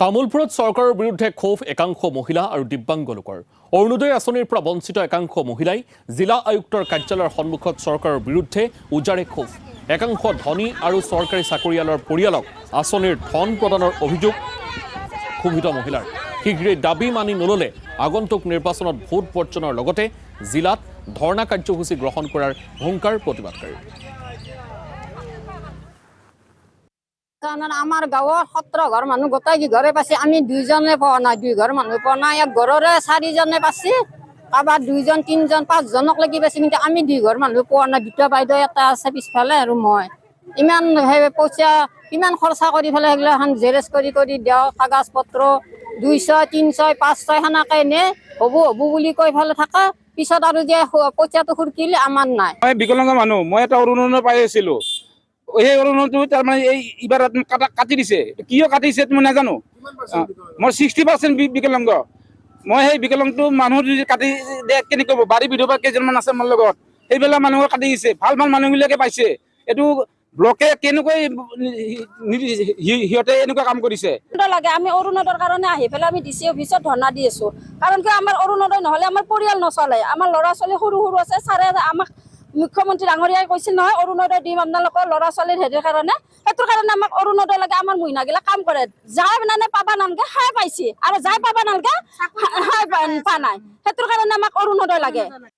তামুলপুৰত চৰকাৰৰ বিৰুদ্ধে ক্ষোভ একাংশ মহিলা আৰু দিব্যাংগ লোকৰ। অৰুণোদয় আঁচনিৰ পৰা বঞ্চিত একাংশ মহিলাই জিলা আয়ুক্তৰ কাৰ্যালয়ৰ সন্মুখত চৰকাৰৰ বিৰুদ্ধে উজাৰে ক্ষোভ। একাংশ ধনী আৰু চৰকাৰী চাকৰিয়ালৰ পৰিয়ালক আঁচনিৰ ধন প্ৰদানৰ অভিযোগ ক্ষোভিত মহিলাৰ। শীঘ্ৰে দাবী মানি নললে আগন্তুক নিৰ্বাচনত ভোট বৰ্জনৰ লগতে জিলাত ধৰ্ণা কাৰ্যসূচী গ্ৰহণ কৰাৰ হুংকাৰ প্ৰতিবাদকাৰী। কাৰণ আমাৰ গাঁৱৰ 17 ঘৰ মানুহ গোটেই ঘৰে পাইছে, আমি 2জনে পোৱা নাই, 2 ঘৰ মানুহ পোৱা নাই। এক ঘৰৰে 4জনে পাইছে, কাৰোবাৰ 2জন 3জন 5জনক লাগি পাইছে, কিন্তু আমি 2 ঘৰ মানুহ পোৱা নাই। 2টা বাইদেউ এটা আছে পিছফালে আৰু মই। ইমান পইচা কিমান খৰচা কৰি পেলাই সেইগিলাখান জেৰেজ কৰি দিওঁ, কাগজ পত্ৰ 200 300 500 সেনেকে নে হ'ব বুলি কৈ পেলাই থাকা, পিছত আৰু যে পইচাটো খুৰকিলে আমাৰ নাই। মই বিকলাংগ মানুহ, মই এটা অৰুণোদয় পাই আছিলো। এই অৰুণোদয়টো তাৰমানে এইবাৰ কাটি দিছে। কিয় কাটিছে মই নাজানো। মই 60% বিকলাংগ। মই সেই বিকলাংগটো মানুহ যদি কাটি দিয়ে কেনেকৈ হ'ব? বাৰী বিধৱা কেইজনমান আছে মোৰ লগত, সেইবিলাক মানুহক কাটি দিছে। ভাল ভাল মানুহবিলাকে পাইছে। এইটো ব্লকে কেনেকৈ সিহঁতে এনেকুৱা কাম কৰিছে। লাগে আমি অৰুণোদয়ৰ কাৰণে আহি পেলাই আমি ডিচি অফিচত ধৰ্ণা দি আছো। কাৰণ কি আমাৰ অৰুণোদয় নহলে আমাৰ পৰিয়াল নচলে। আমাৰ ল'ৰা ছোৱালী সৰু সৰু আছে। ছাৰে আমাক মুখ্যমন্ত্ৰী ডাঙৰীয়াই কৈছিল নহয় অৰুণোদয় দিম আপোনালোকৰ ল'ৰা ছোৱালীৰ হেৰিৰ কাৰণে। সেইটোৰ কাৰণে আমাক অৰুণোদয় লাগে। আমাৰ মহিলাগিলা কাম কৰে, যাই মানে পাবা নালগে খাই পাইছে, আৰু যাই পাবা নালগে পা নাই। সেইটোৰ কাৰণে আমাক অৰুণোদয় লাগে।